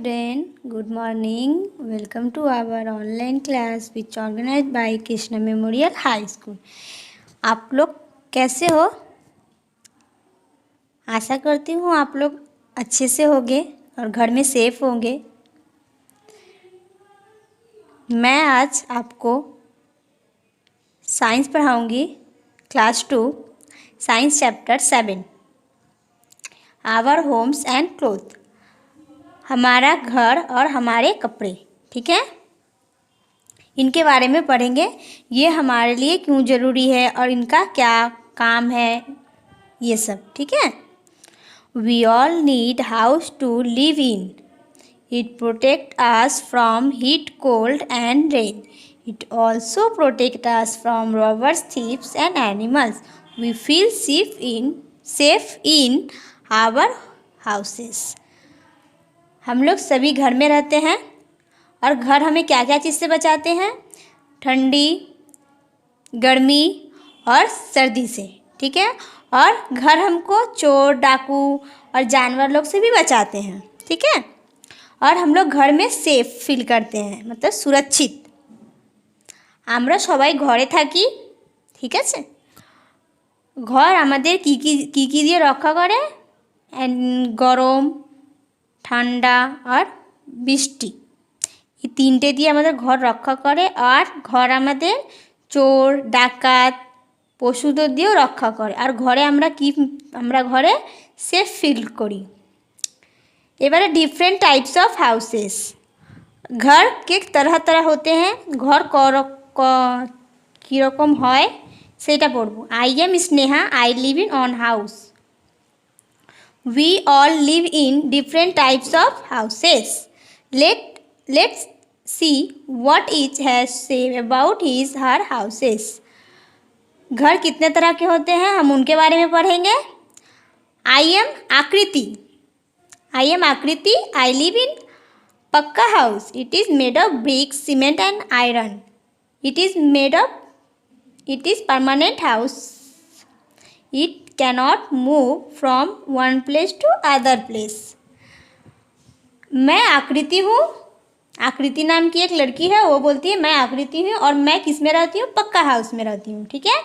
student, good morning. Welcome to our online class which organized by Krishna Memorial High School. आप लोग कैसे हो? आशा करती हूँ आप लोग अच्छे से होंगे और घर में सेफ होंगे। मैं आज आपको साइंस पढ़ाऊँगी, class 2, science chapter 7, our homes and cloth, हमारा घर और हमारे कपड़े। ठीक है, इनके बारे में पढ़ेंगे। ये हमारे लिए क्यों ज़रूरी है और इनका क्या काम है, ये सब। ठीक है। We all need house to live in. It protect us from heat, cold and rain. It also protect us from robbers, thieves and animals. We feel safe in our houses. हम लोग सभी घर में रहते हैं और घर हमें क्या क्या चीज़ से बचाते हैं? ठंडी, गर्मी और सर्दी से। ठीक है। और घर हमको चोर, डाकू और जानवर लोग से भी बचाते हैं। ठीक है। और हम लोग घर में सेफ फील करते हैं, मतलब सुरक्षित। আমরা সবাই ঘরে থাকি। ঠিক আছে। ঘর আমাদের কি দিয়ে রক্ষা করে? গরম, ঠান্ডা আর বৃষ্টি, এই তিনটে দিয়ে আমাদের ঘর রক্ষা করে। আর ঘর আমাদের চোর, ডাকাত, পশুদের দিয়েও রক্ষা করে। আর ঘরে আমরা ঘরে সেফ ফিল করি। এবারে ডিফারেন্ট টাইপস অফ হাউসেস। घर के तरह तरह होते हैं। घर কীরকম হয় সেটা পড়ব। I am Sneha, I live in on house. We all live in different types of houses. Let's see what each has say about his her houses. घर कितने तरह के होते हैं, हम उनके बारे में पढ़ेंगे। I am आकृति. I live in पक्का house. It is made of bricks, cement and iron. It is permanent house. It cannot move from one place to other place. मैं आकृति हूँ। आकृति नाम की एक लड़की है, वो बोलती है मैं आकृति हूँ और मैं किस में रहती हूँ? पक्का हाउस में रहती हूँ। ठीक है।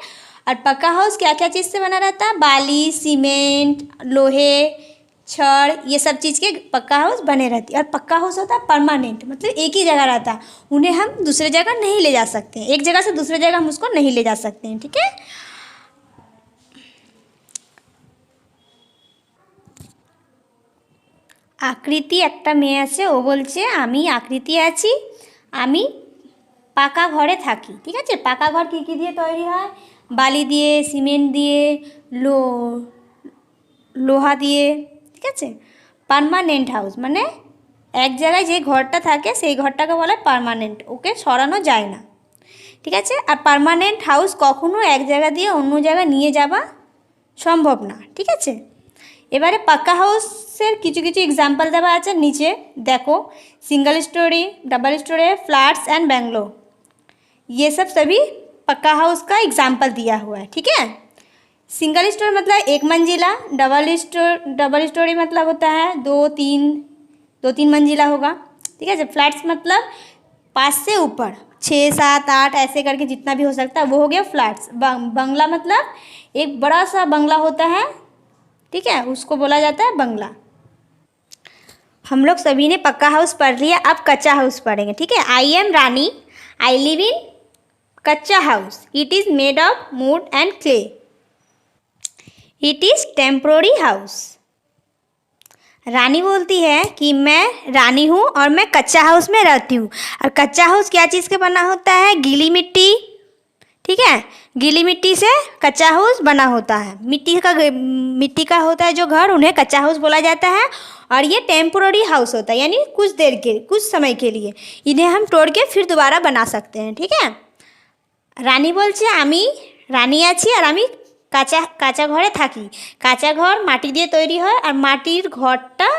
और पक्का हाउस क्या क्या चीज़ से बना रहता है? बाली, सीमेंट, लोहे, छड़, ये सब चीज़ के पक्का हाउस बने रहती है। और पक्का हाउस होता है परमानेंट, मतलब एक ही जगह रहता है। उन्हें हम दूसरे जगह नहीं ले जा सकते हैं। एक जगह से दूसरे जगह हम उसको नहीं ले जा सकते हैं। ठीक है। आकृति একটা মেয়ে আছে, ও বলছে আমি আকৃতি আছি, আমি পাকা ঘরে থাকি। ঠিক আছে। পাকা ঘর কী কী দিয়ে তৈরি হয়? বালি দিয়ে, সিমেন্ট দিয়ে, লোহা দিয়ে। ঠিক আছে। পার্মানেন্ট হাউস মানে এক জায়গায় যে ঘরটা থাকে সেই ঘরটাকে বলে পার্মানেন্ট, ওকে সরানো যায় না। ঠিক আছে। আর পার্মানেন্ট হাউস কখনো এক জায়গা দিয়ে অন্য জায়গায় নিয়ে যাওয়া সম্ভব না। ঠিক আছে। এবারে পাক্কা হাউসের কিছু কিছু एग्जाम्पल দেওয়া আছে নিচে देखो। Single storey, double storey, flats and bungalow, ये सब सभी पक्का हाउस का एग्जाम्पल दिया हुआ है। ठीक है। सिंगल स्टोरी मतलब एक मंजिला, डबल स्टोरी मतलब होता है दो तीन मंजिला होगा। ठीक है। फ्लैट्स मतलब 5 से ऊपर, 6, 7, 8 ऐसे करके जितना भी हो सकता है वो हो गया फ्लैट्स। बंगला मतलब एक बड़ा सा बंगला होता है। ठीक है, उसको बोला जाता है बंगला। हम लोग सभी ने पक्का हाउस पढ़ लिया, अब कच्चा हाउस पढ़ेंगे। ठीक है। I am Rani, I live in kachcha house. It is made of wood and clay. It is temporary house. Rani बोलती है कि मैं रानी हूँ और मैं कच्चा हाउस में रहती हूँ। और कच्चा हाउस क्या चीज़ के बना होता है? गीली मिट्टी। ठीक है। गीली मिट्टी से कच्चा हाउस बना होता है। मिट्टी का होता है जो घर, उन्हें कच्चा हाउस बोला जाता है। और ये टेम्पोररी हाउस होता है, यानी कुछ समय के लिए इन्हें हम तोड़ के फिर दोबारा बना सकते हैं। ठीक है। रानी बोलছে আমি রানী আছি আর আমি কাঁচা ঘরে থাকি। কাঁচা ঘর মাটি দিয়ে তৈরি হয় আর মাটির ঘরটা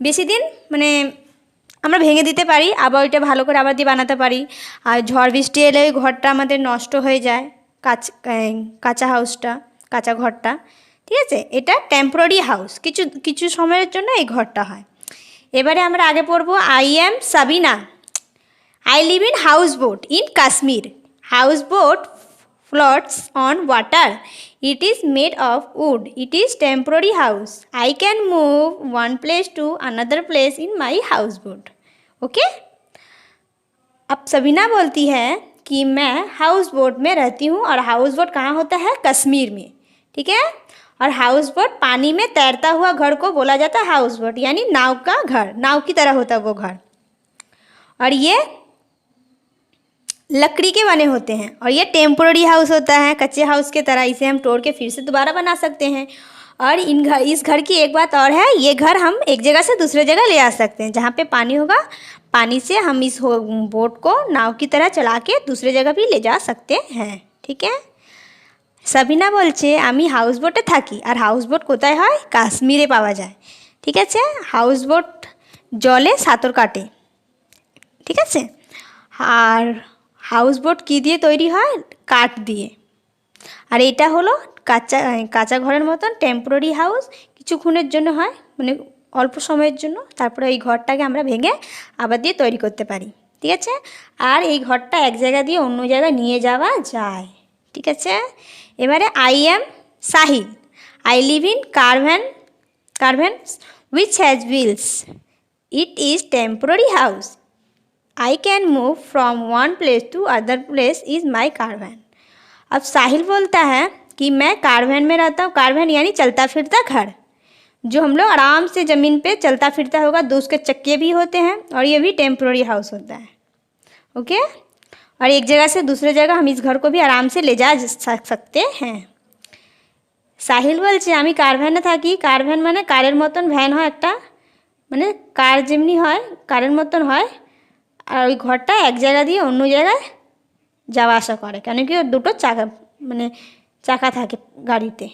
বেশি দিন মানে আমরা ভেঙে দিতে পারি, আবার ওইটা ভালো করে আবার দিয়ে বানাতে পারি। আর ঝড় বৃষ্টি এলে ওই ঘরটা আমাদের নষ্ট হয়ে যায়, কাঁচা হাউসটা, কাঁচা ঘরটা। ঠিক আছে। এটা টেম্পোরারি হাউস, কিছু সময়ের জন্য এই ঘরটা হয়। এবারে আমরা আগে পড়ব I am Sabina. I live in houseboat in Kashmir. Houseboat floats on water. It is made of wood. It is temporary house. I can move one place to another place in my houseboat. Okay? अब सबीना बोलती है कि मैं house boat में रहती हूँ और house boat कहाँ होता है? कश्मीर में। ठीक है। और हाउस बोट पानी में तैरता हुआ घर को बोला जाता है हाउस बोट, यानी नाव का घर, नाव की तरह होता है वो घर। और ये लकड़ी के बने होते हैं और ये टेम्पोररी हाउस होता है, कच्चे हाउस के तरह। इसे हम तोड़ के फिर से दोबारा बना सकते हैं। और इस घर की एक बात और है, ये घर हम एक जगह से दूसरे जगह ले आ सकते हैं। जहाँ पे पानी होगा, पानी से हम इस बोट को नाव की तरह चला के दूसरे जगह भी ले जा सकते हैं। ठीक है। সাবিনা বলছে আমি হাউস বোটে থাকি আর হাউস বোট কোথায় হয়? কাশ্মীরে পাওয়া যায়। ঠিক আছে। হাউস বোট জলে সাঁতার কাটে। ঠিক আছে। আর হাউস বোট কী দিয়ে তৈরি হয়? কাঠ দিয়ে। আর এটা হলো কাঁচা ঘরের মতন টেম্পোরারি হাউস, কিছুক্ষণের জন্য হয়, মানে অল্প সময়ের জন্য। তারপরে এই ঘরটাকে আমরা ভেঙে আবার দিয়ে তৈরি করতে পারি। ঠিক আছে। আর এই ঘরটা এক জায়গা দিয়ে অন্য জায়গায় নিয়ে যাওয়া যায়। ঠিক আছে। এবারে I am Sahil. I live in caravan which has wheels. It is temporary house. I can move from one place to other place is my caravan. अब साहिल बोलता है कि मैं कारवैन में रहता हूँ। कारवैन यानी चलता फिरता घर, जो हम लोग आराम से ज़मीन पे चलता फिरता होगा। दो उसके चक्के भी होते हैं और ये भी टेम्प्रोरी हाउस होता है। ओके। और एक जगह से दूसरे जगह हम इस घर को भी आराम से ले जा सकते हैं। साहिल বলছে আমি কারভ্যানে থাকি। কারভ্যান মানে কারের মতন ভ্যান হয় একটা, মানে কার যেমনি হয় কারের মতন হয়। আর ওই ঘরটা এক জায়গা দিয়ে অন্য জায়গায় যাওয়া আসা করে, কেন কি ওর দুটো চাকা, মানে চাকা থাকে গাড়িতে,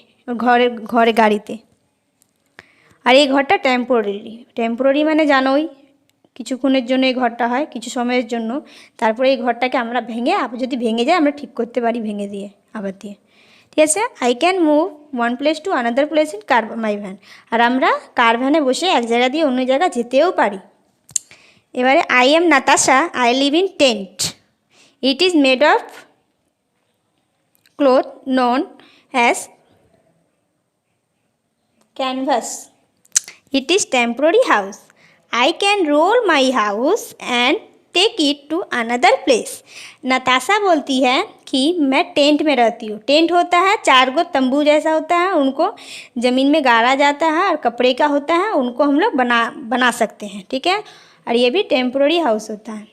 ঘরে গাড়িতে। আর এই ঘরটা টেম্পোরারি মানে জানোই, কিছুক্ষণের জন্য এই ঘরটা হয়, কিছু সময়ের জন্য। তারপরে এই ঘরটাকে আমরা ভেঙে, আবার যদি ভেঙে যায় আমরা ঠিক করতে পারি ভেঙে দিয়ে, আবার দিয়ে। ঠিক আছে। I can move one place to another place in my van. আর আমরা কার ভ্যানে বসে এক জায়গা দিয়ে অন্য জায়গা যেতেও পারি। এবারে I M Natasha. I live in tent. It is made of cloth known as canvas. It is temporary house. I can roll my house and take it to another place. Natasha बोलती है कि मैं टेंट में रहती हूँ। टेंट होता है 4 गो तंबू जैसा होता है, उनको ज़मीन में गाड़ा जाता है और कपड़े का होता है, उनको हम लोग बना सकते हैं। ठीक है। और ये भी टेम्पोररी हाउस होता है।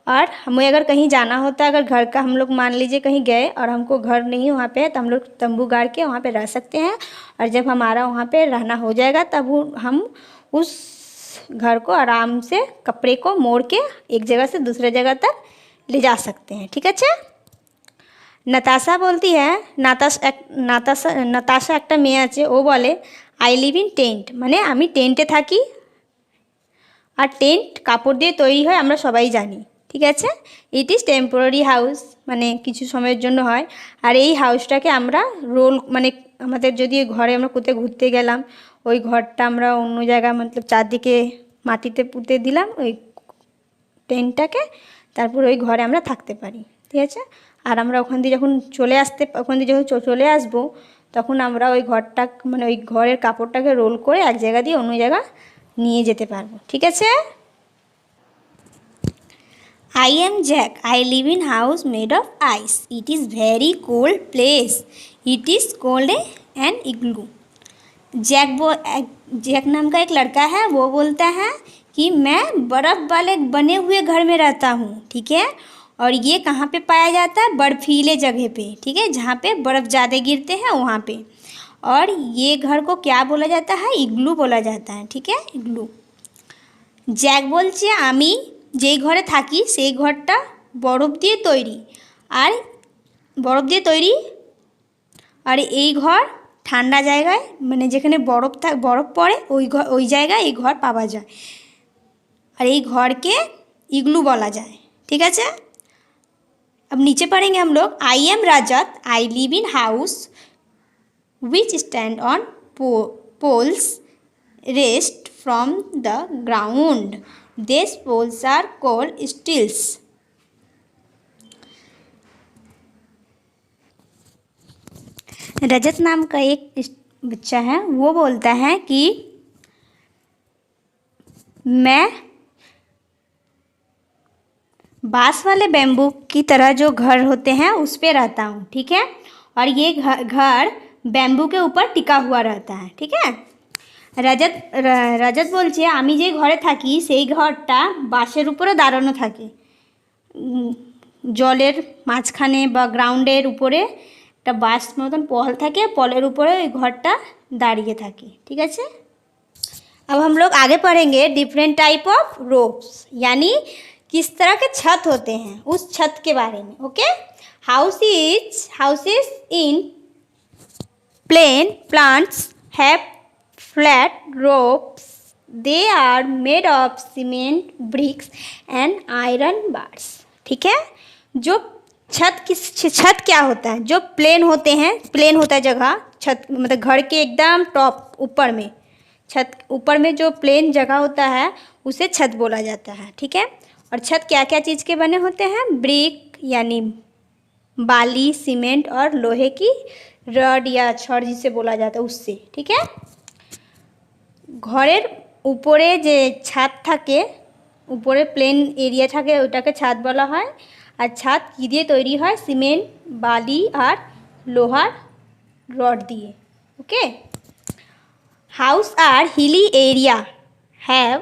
और हमें अगर कहीं जाना होता है, अगर घर का हम लोग मान लीजिए कहीं गए और हमको घर नहीं वहाँ पे है, तो हम लोग तंबू गाड़ के वहाँ पे रह सकते हैं। और जब हमारा वहाँ पे रहना हो जाएगा तब हम उस घर को आराम से कपड़े को मोड़ के एक जगह से दूसरे जगह तक ले जा सकते हैं। ठीक है। नताशा बोलती है, नताशा একটা মেয়ে আছে, ও বলে আই লিভ ইন টেন্ট, মানে আমি টেন্টে থাকি। আর টেন্ট কাপড় দিয়ে তৈরি হয়, আমরা সবাই জানি। ঠিক আছে। ইট ইজ টেম্পোরারি হাউস, মানে কিছু সময়ের জন্য হয়। আর এই হাউসটাকে আমরা রোল, মানে আমাদের যদি ঘরে আমরা কোথাও ঘুরতে গেলাম, ওই ঘরটা আমরা অন্য জায়গায় মতলব চারদিকে মাটিতে পুঁতে দিলাম ওই টেন্টটাকে, তারপর ওই ঘরে আমরা থাকতে পারি। ঠিক আছে। আর আমরা ওখান দিয়ে যখন চলে আসবো তখন আমরা ওই ঘরটা, মানে ওই ঘরের কাপড়টাকে রোল করে এক জায়গা দিয়ে অন্য জায়গা নিয়ে যেতে পারবো। ঠিক আছে। I am Jack. I live in house made of ice. It is very cold place. It is called an igloo. Jack नाम का एक लड़का है, वो बोलता है कि मैं बर्फ़ वाले बने हुए घर में रहता हूँ। ठीक है। और ये कहाँ पे पाया जाता है? बर्फीले जगह पे। ठीक है। जहाँ पे बर्फ़ ज़्यादा गिरते हैं वहाँ पे। और ये घर को क्या बोला जाता है? इग्लू बोला जाता है। ठीक है। इग्लू। জ্যাক বলছে আমি যেই ঘরে থাকি সেই ঘরটা বরফ দিয়ে তৈরি। আর এই ঘর ঠান্ডা জায়গায়, মানে যেখানে বরফ পড়ে ওই জায়গায় এই ঘর পাওয়া যায়। আর এই ঘরকে इग्लू बोला जाए। ठीक है। अब नीचे पढ़ेंगे हम लोग। I am Rajat. I live in house which stand on poles rest from the ground. These poles are called stilts. Rajat नाम का एक बच्चा है, वो बोलता है कि मैं बांस वाले बैम्बू की तरह जो घर होते हैं उस पे रहता हूँ, ठीक है। और ये घर बैम्बू के ऊपर टिका हुआ रहता है, ठीक है। रजत বলছে আমি যে ঘরে থাকি সেই ঘরটা বাঁশের উপরে দাঁড়ানো থাকে, জলের মাঝখানে বা গ্রাউন্ডের উপরে একটা বাঁশ মতন পল থাকে, পলের উপরে ওই ঘরটা দাঁড়িয়ে থাকে, ঠিক আছে। अब हम लोग आगे पढ़ेंगे डिफरेंट टाइप ऑफ रोप्स, यानी किस तरह के छत होते हैं उस छत के बारे में, okay. Houses in plain plants have flat roofs, they are made of cement bricks and iron bars, ठीक है। जो छत क्या होता है, जो प्लेन होते हैं, प्लेन होता है जगह, छत मतलब घर के एकदम टॉप ऊपर में, छत ऊपर में जो प्लेन जगह होता है उसे छत बोला जाता है, ठीक है। और छत क्या क्या चीज़ के बने होते हैं, ब्रिक यानी बाली, सीमेंट और लोहे की रड या छड़ जिसे बोला जाता है उससे, ठीक है। ঘরের উপরে যে ছাদ থাকে, উপরে প্লেন এরিয়া থাকে ওটাকে ছাদ বলা হয়। আর ছাদ কী দিয়ে তৈরি হয়, সিমেন্ট, বালি আর লোহার রড দিয়ে, ওকে। House are hilly area have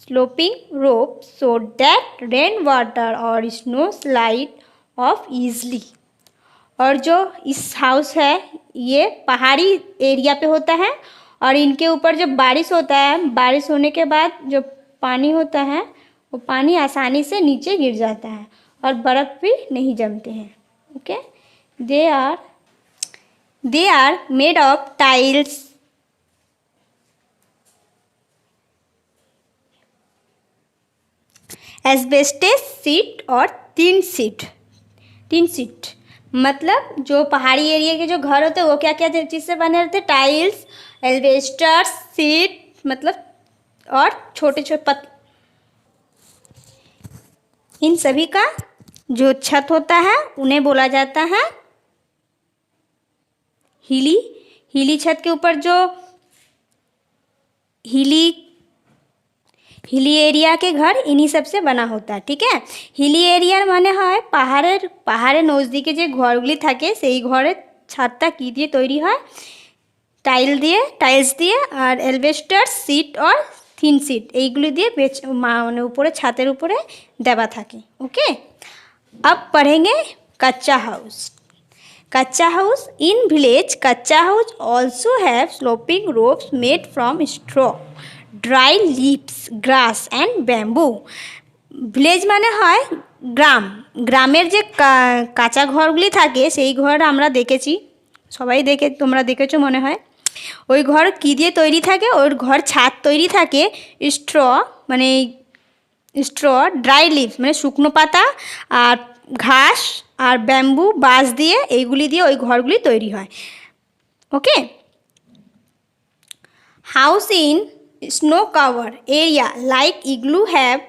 sloping rope so that rain water or snow slide off easily. और जो इस हाउस है ये पहाड़ी एरिया पे होता है और इनके ऊपर जब बारिश होता है, बारिश होने के बाद जो पानी होता है वो पानी आसानी से नीचे गिर जाता है और बर्फ़ भी नहीं जमते हैं, okay. They are made of tiles, asbestos sheet और टिन सीट मतलब जो पहाड़ी एरिया के जो घर होते हैं वो क्या क्या चीज़ से बने रहते हैं, टाइल्स, एस्बेस्टस सीट मतलब और छोटे छोटे इन सभी का जो छत होता है उन्हें बोला जाता है हिली छत के ऊपर जो हिली एरिया के घर इन्हीं सब से बना होता है, ठीक है। हिली एरिया माने হয় পাহাড়ের নজদিকে যে ঘরগুলি থাকে সেই ঘরের ছাদটা কী দিয়ে তৈরি হয়, টাইলস দিয়ে আর এলবেস্টার সিট और থিন সিট এইগুলি দিয়ে মানে উপরে ছাদের উপরে দেওয়া থাকে, ओके। अब पढ़ेंगे kachcha house in village. Kachcha house also have sloping roofs made from straw, dry leaves, grass and bamboo. Village মানে হয় গ্রামের যে কাঁচা ঘরগুলি থাকে সেই ঘর আমরা দেখেছি, সবাই তোমরা দেখেছো মনে হয়। ওই ঘর কী দিয়ে তৈরি থাকে, ওর ঘর ছাদ তৈরি থাকে স্ট্র, ড্রাই লিভস মানে শুকনো পাতা আর ঘাস আর ব্যাম্বু বাঁশ দিয়ে এইগুলি দিয়ে ওই ঘরগুলি তৈরি হয়, okay. House in snow cover area like igloo have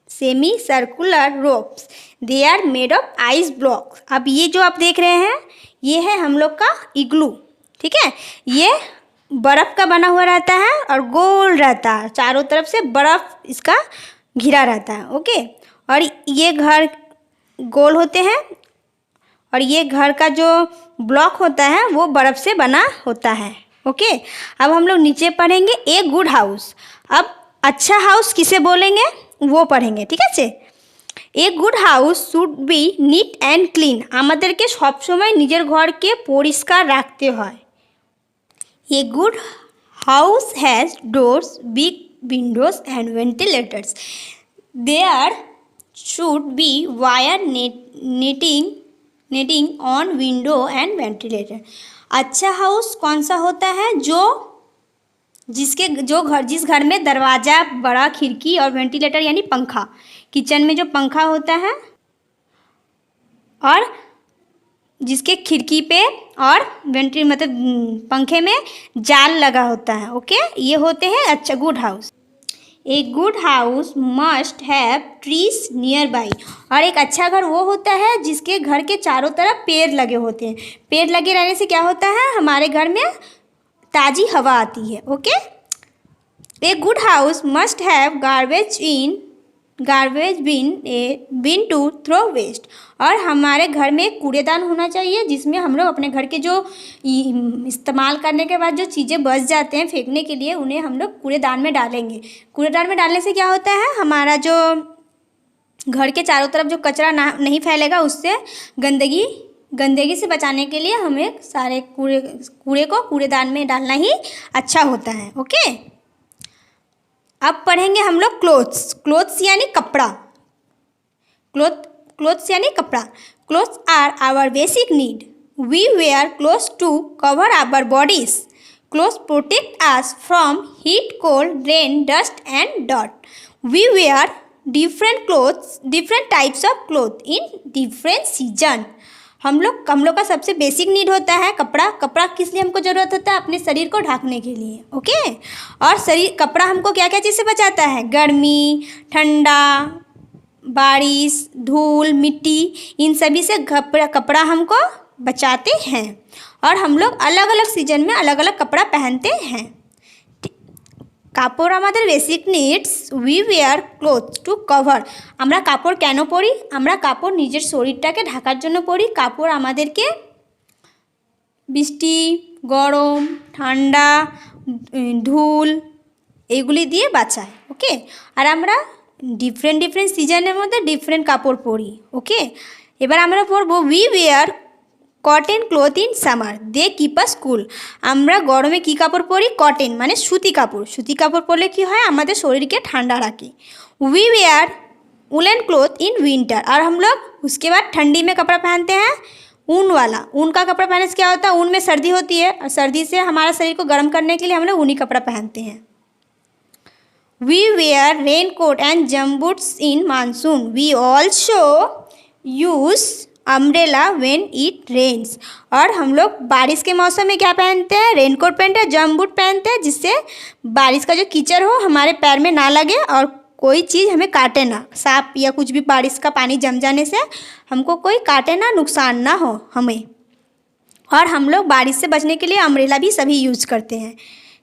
semi circular ropes, they are made of ice blocks। अब ये जो आप देख रहे हैं ये है हम लोग का इग्लू, ठीक है। ये बर्फ़ का बना हुआ रहता है और गोल रहता है, चारों तरफ से बर्फ़ इसका घिरा रहता है, ओके। और ये घर गोल होते हैं और ये घर का जो ब्लॉक होता है वो बर्फ़ से बना होता है, ओके। अब हम लोग नीचे पढ़ेंगे ए गुड हाउस। अब अच्छा हाउस किसे बोलेंगे वो पढ़ेंगे, ठीक है। A good house should be neat and clean, আমাদেরকে সব সময় নিজের ঘরকে পরিষ্কার রাখতে হয়। A good house has doors, big windows and ventilators, there should be wire netting on window and ventilator. अच्छा हाउस कौन सा होता है, जिस घर में दरवाज़ा, बड़ा खिड़की और वेंटिलेटर यानी पंखा, किचन में जो पंखा होता है और जिसके खिड़की पे और वेंटिल मतलब पंखे में जाल लगा होता है। ओके, ये होते हैं अच्छा good house. A good house must have trees near by. और एक अच्छा घर वो होता है जिसके घर के चारों तरफ पेड़ लगे होते हैं। पेड़ लगे रहने से क्या होता है, हमारे घर में ताज़ी हवा आती है। Okay, a good house must have garbage bin to throw waste. और हमारे घर में एक कूड़ेदान होना चाहिए जिसमें हम लोग अपने घर के जो इस्तेमाल करने के बाद जो चीज़ें बच जाते हैं फेंकने के लिए, उन्हें हम लोग कूड़ेदान में डालेंगे। कूड़ेदान में डालने से क्या होता है, हमारा जो घर के चारों तरफ जो कचरा नहीं फैलेगा, उससे गंदगी से बचाने के लिए हमें सारे कूड़े को कूड़ेदान में डालना ही अच्छा होता है। ओके, अब पढ़ेंगे हम लोग क्लोथ्स यानी कपड़ा। क्लोथ्स यानी कपड़ा। Clothes are our basic need. We wear clothes to cover our bodies. Clothes protect us from heat, cold, rain, dust and डॉट। We wear different types of cloth in different season. हम लोग का सबसे basic need होता है कपड़ा। कपड़ा किस लिए हमको ज़रूरत होता है, अपने शरीर को ढकने के लिए। ओके, और कपड़ा हमको क्या क्या चीज़ से बचाता है, गर्मी, ठंडा, बारिश, धूल, मिट्टी, इन सभी से कपड़ा हमको बचाते हैं। और हम लोग अलग अलग सीजन में अलग अलग कपड़ा पहनते हैं। কাপড় আমাদের basic needs. We wear clothes to cover. আমরা কাপড় কেন পরি, আমরা কাপড় নিজের শরীরটাকে ঢাকার জন্য পরি। কাপড় আমাদেরকে বৃষ্টি, গরম, ঠান্ডা, ধুল এগুলি দিয়ে বাঁচায়। ওকে, আর আমরা ডিফারেন্ট সিজনের মধ্যে ডিফারেন্ট কাপড় পরি। ওকে, এবার আমরা পরবো we wear cotton cloth in summer, they keep us cool. আমরা গরমে কী কাপড় পরি, কটন মানে সুতি কাপড়। সুতি কাপড় পরলে কী হয়, আমাদের শরীরকে ठंडा रखे। We wear woollen cloth in winter. और हम लोग उसके बाद ठंडी में कपड़ा पहनते हैं ऊन वाला। ऊन का कपड़ा पहनने से क्या होता है, ऊन में सर्दी होती है और सर्दी से हमारा शरीर को गर्म करने के लिए हम लोग ऊनी कपड़ा पहनते हैं। We wear rain coat and gumboots in monsoon. We also use umbrella when it rains. और हम लोग बारिश के मौसम में क्या पहनते हैं, रेनकोट पहनते हैं, जम्बूट पहनते हैं, जिससे बारिश का जो कीचड़ हो हमारे पैर में ना लगे और कोई चीज़ हमें काटे ना। सांप या कुछ भी बारिश का पानी जम जाने से हमको कोई काटे ना, नुकसान ना हो हमें। और हम लोग बारिश से बचने के लिए अम्ब्रेला भी सभी यूज़ करते हैं।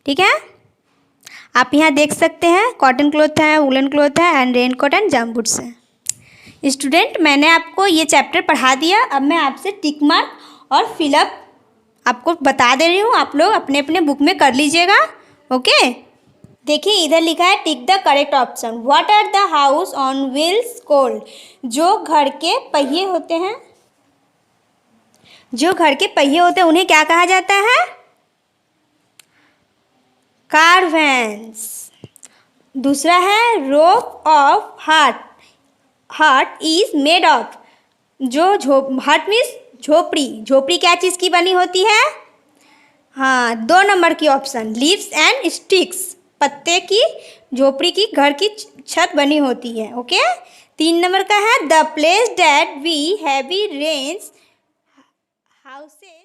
ठीक है, आप यहाँ देख सकते हैं कॉटन क्लॉथ है, वुलन क्लॉथ है एंड रेनकोट एंड जम्बूट्स हैं। स्टूडेंट, मैंने आपको ये चैप्टर पढ़ा दिया। अब मैं आपसे टिक मार्क और फिलअप आपको बता दे रही हूँ, आप लोग अपने अपने बुक में कर लीजिएगा। ओके, देखिए इधर लिखा है tick the correct option. What are the house on wheels called. जो घर के पहिए होते हैं, उन्हें क्या कहा जाता है, कार वैन्स। दूसरा है रोप ऑफ हट इज मेड ऑफ। हट मीन्स झोपड़ी। झोपड़ी क्या चीज़ की बनी होती है, हाँ 2 नंबर की ऑप्शन, लीव्स एंड स्टिक्स। पत्ते की झोपड़ी की घर की छत बनी होती है। ओके, 3 नंबर का है the place that we heavy rains houses.